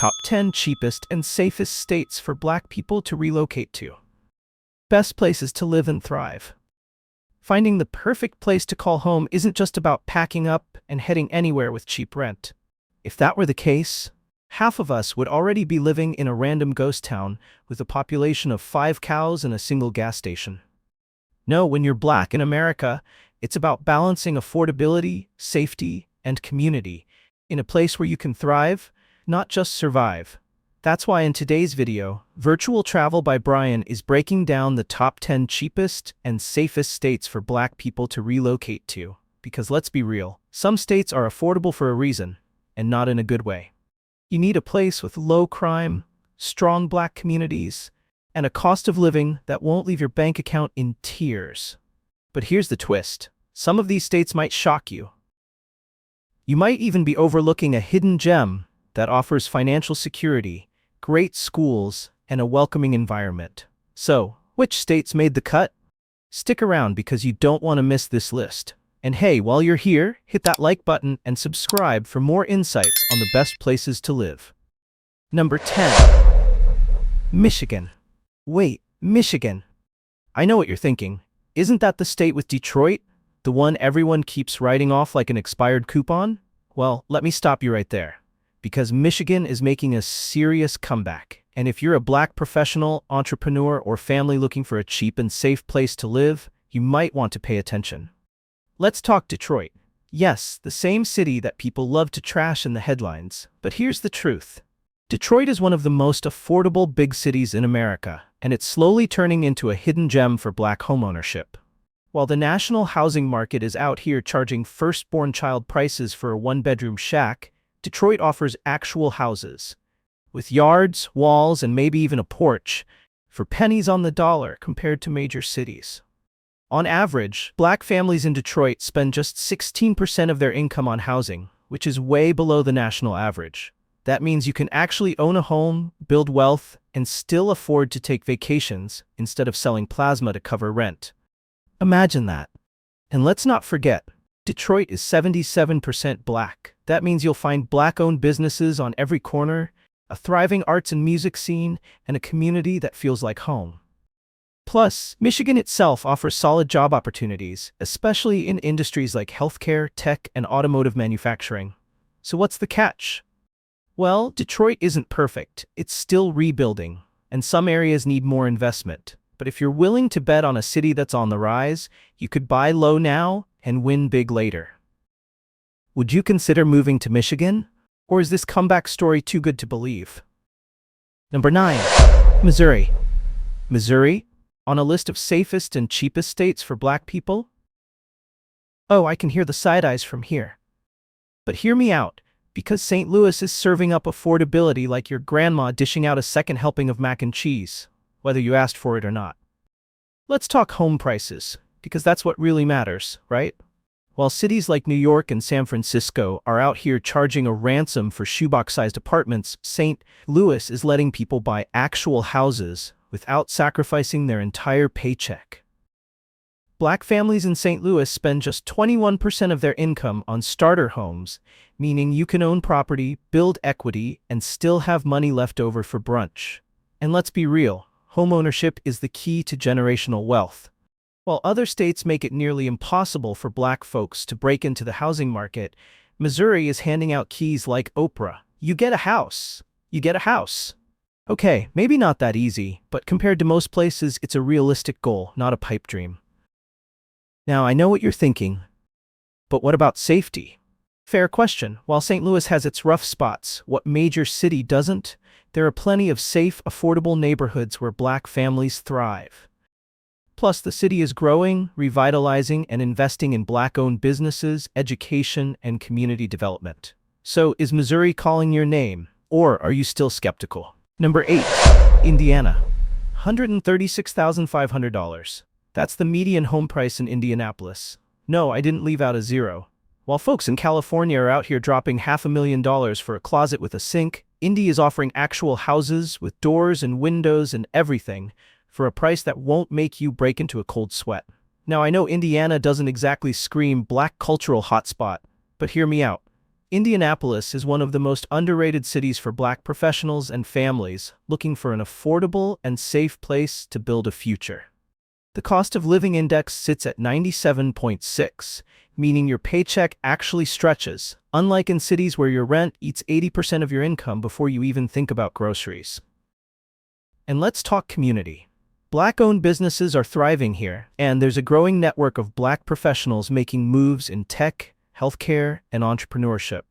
top 10 cheapest and safest states for Black people to relocate to. Best places to live and thrive. Finding the perfect place to call home isn't just about packing up and heading anywhere with cheap rent. If that were the case, half of us would already be living in a random ghost town with a population of 5 cows and a single gas station. No, when you're Black in America, it's about balancing affordability, safety, and community in a place where you can thrive, not just survive. That's why in today's video, Virtual Travel by Brian is breaking down the top 10 cheapest and safest states for Black people to relocate to. Because let's be real, some states are affordable for a reason, and not in a good way. You need a place with low crime, strong Black communities, and a cost of living that won't leave your bank account in tears. But here's the twist. Some of these states might shock you. You might even be overlooking a hidden gem that offers financial security, great schools, and a welcoming environment. So, which states made the cut? Stick around because you don't want to miss this list. And hey, while you're here, hit that like button and subscribe for more insights on the best places to live. Number 10. Michigan. Wait, Michigan. I know what you're thinking. Isn't that the state with Detroit? The one everyone keeps writing off like an expired coupon? Well, let me stop you right there. Because Michigan is making a serious comeback. And if you're a Black professional, entrepreneur, or family looking for a cheap and safe place to live, you might want to pay attention. Let's talk Detroit. Yes, the same city that people love to trash in the headlines. But here's the truth. Detroit is one of the most affordable big cities in America, and it's slowly turning into a hidden gem for Black homeownership. While the national housing market is out here charging firstborn child prices for a one-bedroom shack, Detroit offers actual houses, with yards, walls, and maybe even a porch, for pennies on the dollar compared to major cities. On average, Black families in Detroit spend just 16% of their income on housing, which is way below the national average. That means you can actually own a home, build wealth, and still afford to take vacations instead of selling plasma to cover rent. Imagine that. And let's not forget, Detroit is 77% Black. That means you'll find Black-owned businesses on every corner, a thriving arts and music scene, and a community that feels like home. Plus, Michigan itself offers solid job opportunities, especially in industries like healthcare, tech, and automotive manufacturing. So what's the catch? Well, Detroit isn't perfect. It's still rebuilding, and some areas need more investment. But if you're willing to bet on a city that's on the rise, you could buy low now and win big later. Would you consider moving to Michigan? Or is this comeback story too good to believe? Number 9. Missouri. Missouri? On a list of safest and cheapest states for Black people? Oh, I can hear the side eyes from here. But hear me out, because St. Louis is serving up affordability like your grandma dishing out a second helping of mac and cheese, whether you asked for it or not. Let's talk home prices, because that's what really matters, right? While cities like New York and San Francisco are out here charging a ransom for shoebox-sized apartments, St. Louis is letting people buy actual houses without sacrificing their entire paycheck. Black families in St. Louis spend just 21% of their income on starter homes, meaning you can own property, build equity, and still have money left over for brunch. And let's be real, homeownership is the key to generational wealth. While other states make it nearly impossible for Black folks to break into the housing market, Missouri is handing out keys like Oprah. You get a house. You get a house. Okay, maybe not that easy, but compared to most places, it's a realistic goal, not a pipe dream. Now, I know what you're thinking, but what about safety? Fair question. While St. Louis has its rough spots, what major city doesn't? There are plenty of safe, affordable neighborhoods where Black families thrive. Plus, the city is growing, revitalizing, and investing in Black-owned businesses, education, and community development. So, is Missouri calling your name, or are you still skeptical? Number 8. Indiana. $136,500. That's the median home price in Indianapolis. No, I didn't leave out a zero. While folks in California are out here dropping $500,000 for a closet with a sink, Indy is offering actual houses with doors and windows and everything for a price that won't make you break into a cold sweat. Now, I know Indiana doesn't exactly scream Black cultural hotspot, but hear me out. Indianapolis is one of the most underrated cities for Black professionals and families looking for an affordable and safe place to build a future. The cost of living index sits at 97.6, meaning your paycheck actually stretches, unlike in cities where your rent eats 80% of your income before you even think about groceries. And let's talk community. Black-owned businesses are thriving here, and there's a growing network of Black professionals making moves in tech, healthcare, and entrepreneurship.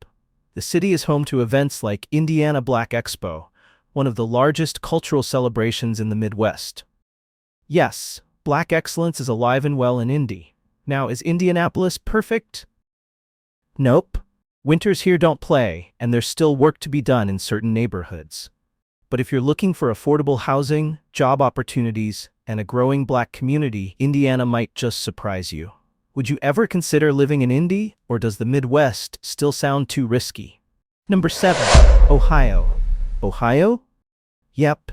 The city is home to events like Indiana Black Expo, one of the largest cultural celebrations in the Midwest. Yes, Black excellence is alive and well in Indy. Now, is Indianapolis perfect? Nope. Winters here don't play, and there's still work to be done in certain neighborhoods. But if you're looking for affordable housing, job opportunities, and a growing Black community, Indiana might just surprise you. Would you ever consider living in Indy, or does the Midwest still sound too risky? Number 7. Ohio. Ohio? Yep.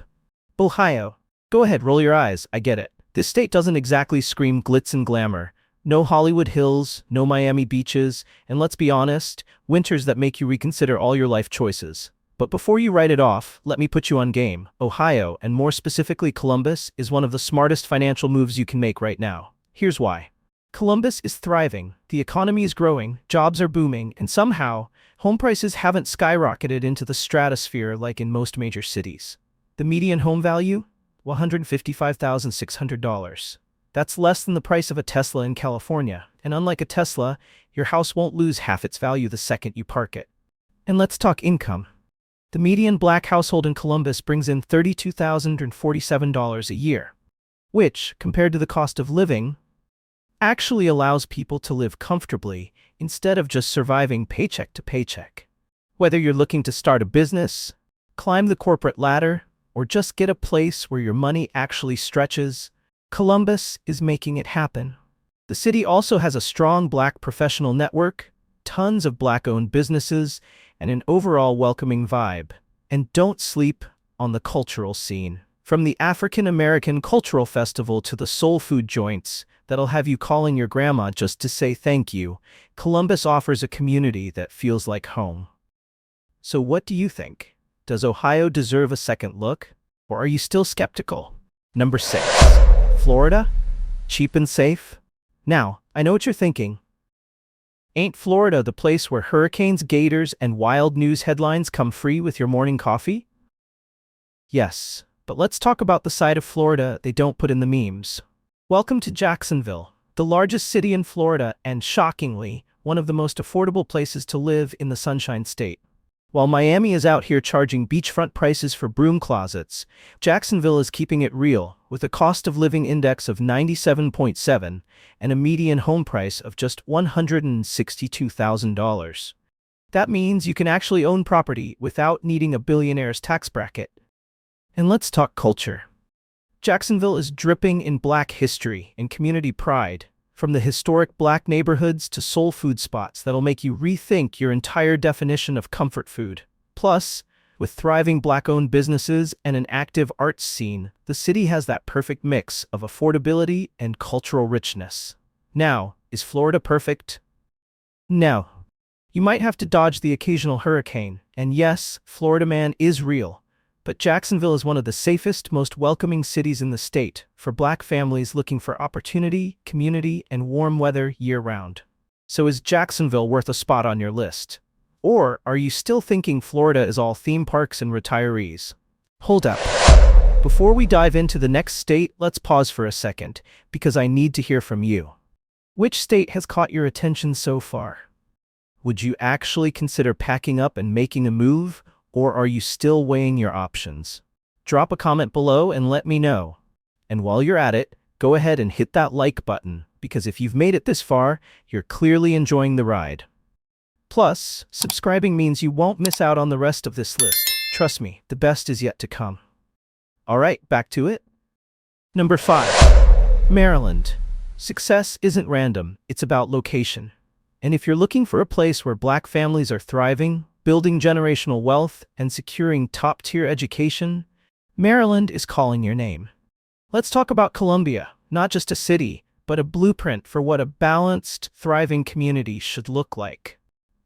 Ohio. Go ahead, roll your eyes, I get it. This state doesn't exactly scream glitz and glamour. No Hollywood Hills, no Miami beaches, and let's be honest, winters that make you reconsider all your life choices. But before you write it off, let me put you on game. Ohio, and more specifically Columbus, is one of the smartest financial moves you can make right now. Here's why. Columbus is thriving, the economy is growing, jobs are booming, and somehow, home prices haven't skyrocketed into the stratosphere like in most major cities. The median home value? $155,600. That's less than the price of a Tesla in California, and unlike a Tesla, your house won't lose half its value the second you park it. And let's talk income. The median Black household in Columbus brings in $32,047 a year, which, compared to the cost of living, actually allows people to live comfortably instead of just surviving paycheck to paycheck. Whether you're looking to start a business, climb the corporate ladder, or just get a place where your money actually stretches, Columbus is making it happen. The city also has a strong Black professional network, tons of Black-owned businesses, and an overall welcoming vibe. And don't sleep on the cultural scene. From the African American Cultural Festival to the soul food joints that'll have you calling your grandma just to say thank you, Columbus offers a community that feels like home. So what do you think? Does Ohio deserve a second look? Or are you still skeptical? Number 6. Florida? Cheap and safe? Now, I know what you're thinking. Ain't Florida the place where hurricanes, gators, and wild news headlines come free with your morning coffee? Yes, but let's talk about the side of Florida they don't put in the memes. Welcome to Jacksonville, the largest city in Florida and, shockingly, one of the most affordable places to live in the Sunshine State. While Miami is out here charging beachfront prices for broom closets, Jacksonville is keeping it real, with a cost of living index of 97.7 and a median home price of just $162,000. That means you can actually own property without needing a billionaire's tax bracket. And let's talk culture. Jacksonville is dripping in Black history and community pride, from the historic Black neighborhoods to soul food spots that'll make you rethink your entire definition of comfort food. Plus, with thriving Black-owned businesses and an active arts scene, the city has that perfect mix of affordability and cultural richness. Now, is Florida perfect? No. You might have to dodge the occasional hurricane, and yes, Florida man is real. But Jacksonville is one of the safest, most welcoming cities in the state for Black families looking for opportunity, community, and warm weather year-round. So is Jacksonville worth a spot on your list? Or are you still thinking Florida is all theme parks and retirees? Hold up. Before we dive into the next state, let's pause for a second, because I need to hear from you. Which state has caught your attention so far? Would you actually consider packing up and making a move? Or are you still weighing your options? Drop a comment below and let me know. And while you're at it, go ahead and hit that like button, because if you've made it this far, you're clearly enjoying the ride. Plus, subscribing means you won't miss out on the rest of this list. Trust me, the best is yet to come. Alright, back to it. Number 5. Maryland. Success isn't random, it's about location. And if you're looking for a place where Black families are thriving, building generational wealth, and securing top-tier education, Maryland is calling your name. Let's talk about Columbia, not just a city, but a blueprint for what a balanced, thriving community should look like.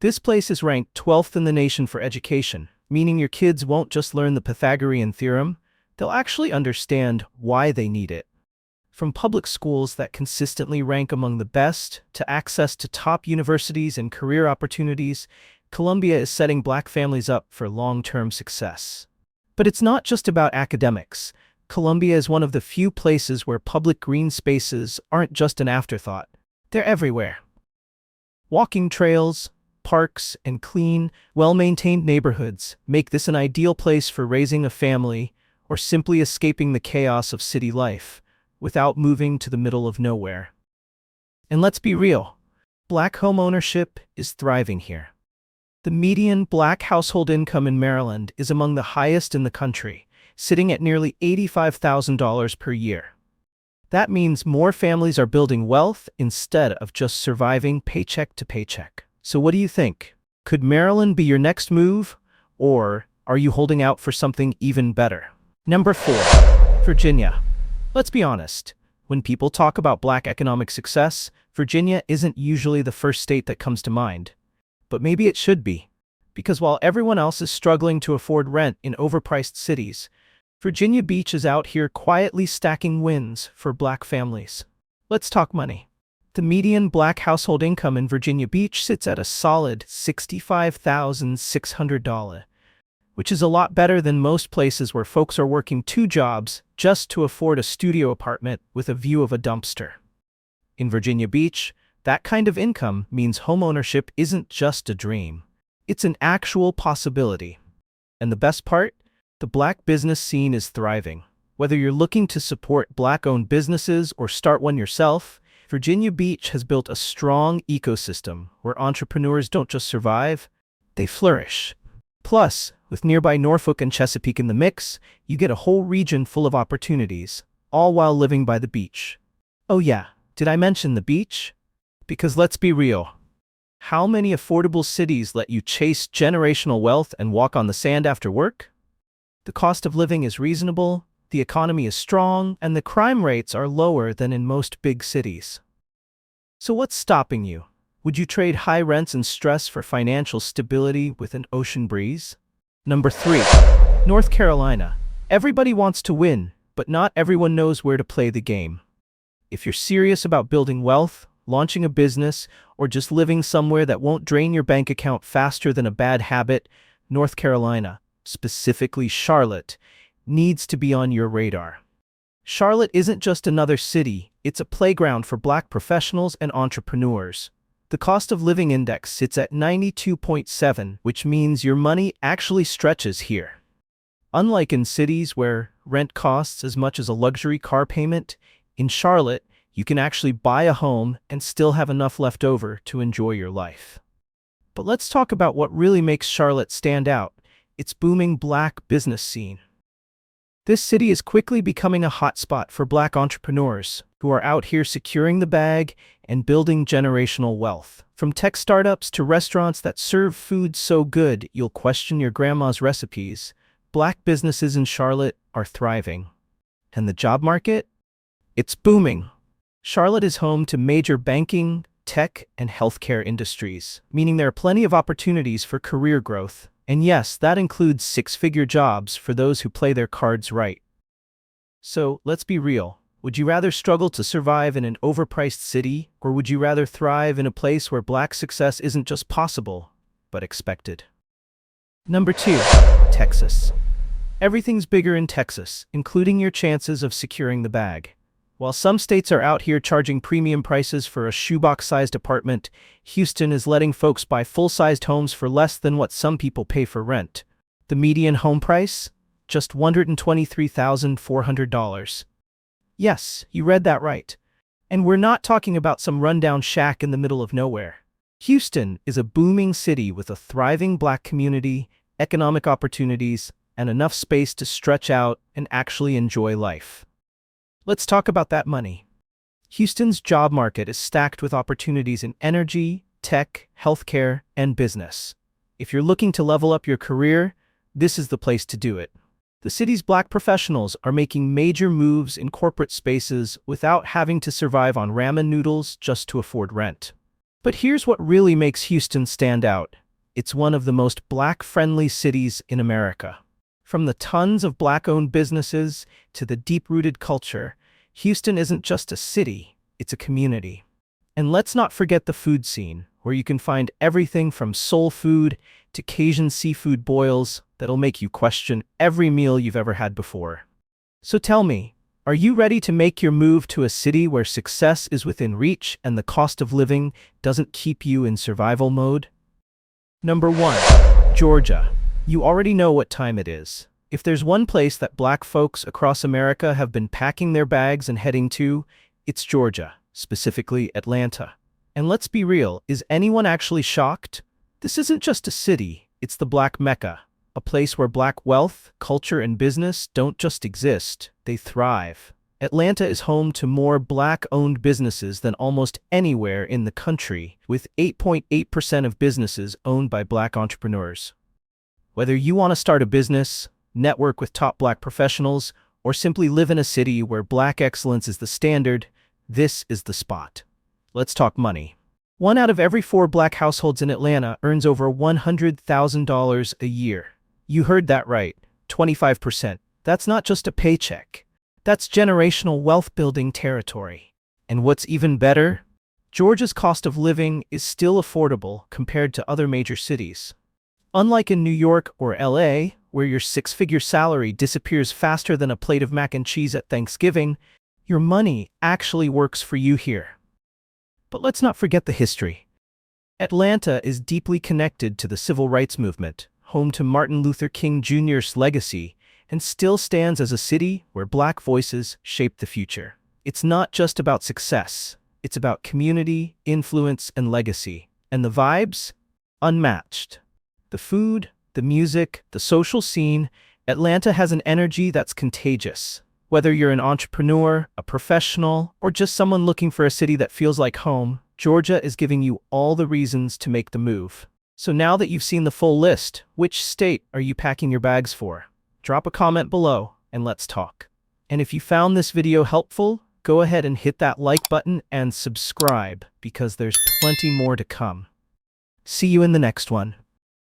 This place is ranked 12th in the nation for education, meaning your kids won't just learn the Pythagorean theorem, they'll actually understand why they need it. From public schools that consistently rank among the best, to access to top universities and career opportunities, Colombia is setting Black families up for long-term success. But it's not just about academics. Colombia is one of the few places where public green spaces aren't just an afterthought. They're everywhere. Walking trails, parks, and clean, well-maintained neighborhoods make this an ideal place for raising a family or simply escaping the chaos of city life without moving to the middle of nowhere. And let's be real, Black homeownership is thriving here. The median Black household income in Maryland is among the highest in the country, sitting at nearly $85,000 per year. That means more families are building wealth instead of just surviving paycheck to paycheck. So what do you think? Could Maryland be your next move? Or are you holding out for something even better? Number 4. Virginia. Let's be honest. When people talk about Black economic success, Virginia isn't usually the first state that comes to mind. But maybe it should be. Because while everyone else is struggling to afford rent in overpriced cities, Virginia Beach is out here quietly stacking wins for Black families. Let's talk money. The median Black household income in Virginia Beach sits at a solid $65,600, which is a lot better than most places where folks are working 2 jobs just to afford a studio apartment with a view of a dumpster. In Virginia Beach, that kind of income means homeownership isn't just a dream. It's an actual possibility. And the best part? The Black business scene is thriving. Whether you're looking to support Black-owned businesses or start one yourself, Virginia Beach has built a strong ecosystem where entrepreneurs don't just survive, they flourish. Plus, with nearby Norfolk and Chesapeake in the mix, you get a whole region full of opportunities, all while living by the beach. Oh yeah, did I mention the beach? Because let's be real. How many affordable cities let you chase generational wealth and walk on the sand after work? The cost of living is reasonable, the economy is strong, and the crime rates are lower than in most big cities. So what's stopping you? Would you trade high rents and stress for financial stability with an ocean breeze? Number 3. North Carolina. Everybody wants to win, but not everyone knows where to play the game. If you're serious about building wealth, launching a business, or just living somewhere that won't drain your bank account faster than a bad habit, North Carolina, specifically Charlotte, needs to be on your radar. Charlotte isn't just another city, it's a playground for Black professionals and entrepreneurs. The cost of living index sits at 92.7, which means your money actually stretches here. Unlike in cities where rent costs as much as a luxury car payment, in Charlotte, you can actually buy a home and still have enough left over to enjoy your life. But let's talk about what really makes Charlotte stand out: its booming Black business scene. This city is quickly becoming a hotspot for Black entrepreneurs who are out here securing the bag and building generational wealth. From tech startups to restaurants that serve food so good you'll question your grandma's recipes, Black businesses in Charlotte are thriving. And the job market? It's booming. Charlotte is home to major banking, tech, and healthcare industries, meaning there are plenty of opportunities for career growth. And yes, that includes 6-figure jobs for those who play their cards right. So, let's be real. Would you rather struggle to survive in an overpriced city, or would you rather thrive in a place where Black success isn't just possible, but expected? Number 2. Texas. Everything's bigger in Texas, including your chances of securing the bag. While some states are out here charging premium prices for a shoebox-sized apartment, Houston is letting folks buy full-sized homes for less than what some people pay for rent. The median home price? Just $123,400. Yes, you read that right. And we're not talking about some rundown shack in the middle of nowhere. Houston is a booming city with a thriving Black community, economic opportunities, and enough space to stretch out and actually enjoy life. Let's talk about that money. Houston's job market is stacked with opportunities in energy, tech, healthcare, and business. If you're looking to level up your career, this is the place to do it. The city's Black professionals are making major moves in corporate spaces without having to survive on ramen noodles just to afford rent. But here's what really makes Houston stand out. It's one of the most Black-friendly cities in America. From the tons of Black-owned businesses to the deep-rooted culture, Houston isn't just a city, it's a community. And let's not forget the food scene, where you can find everything from soul food to Cajun seafood boils that'll make you question every meal you've ever had before. So tell me, are you ready to make your move to a city where success is within reach and the cost of living doesn't keep you in survival mode? Number 1. Georgia. You already know what time it is. If there's one place that Black folks across America have been packing their bags and heading to, it's Georgia, specifically Atlanta. And let's be real, is anyone actually shocked? This isn't just a city, it's the Black Mecca, a place where Black wealth, culture, and business don't just exist, they thrive. Atlanta is home to more Black-owned businesses than almost anywhere in the country, with 8.8% of businesses owned by Black entrepreneurs. Whether you want to start a business, network with top Black professionals, or simply live in a city where Black excellence is the standard, this is the spot. Let's talk money. 1 out of every 4 Black households in Atlanta earns over $100,000 a year. You heard that right, 25%. That's not just a paycheck. That's generational wealth-building territory. And what's even better? Georgia's cost of living is still affordable compared to other major cities. Unlike in New York or LA, where your 6-figure salary disappears faster than a plate of mac and cheese at Thanksgiving, your money actually works for you here. But let's not forget the history. Atlanta is deeply connected to the civil rights movement, home to Martin Luther King Jr.'s legacy, and still stands as a city where Black voices shape the future. It's not just about success. It's about community, influence, and legacy. And the vibes? Unmatched. The food, the music, the social scene, Atlanta has an energy that's contagious. Whether you're an entrepreneur, a professional, or just someone looking for a city that feels like home, Georgia is giving you all the reasons to make the move. So now that you've seen the full list, which state are you packing your bags for? Drop a comment below and let's talk. And if you found this video helpful, go ahead and hit that like button and subscribe because there's plenty more to come. See you in the next one.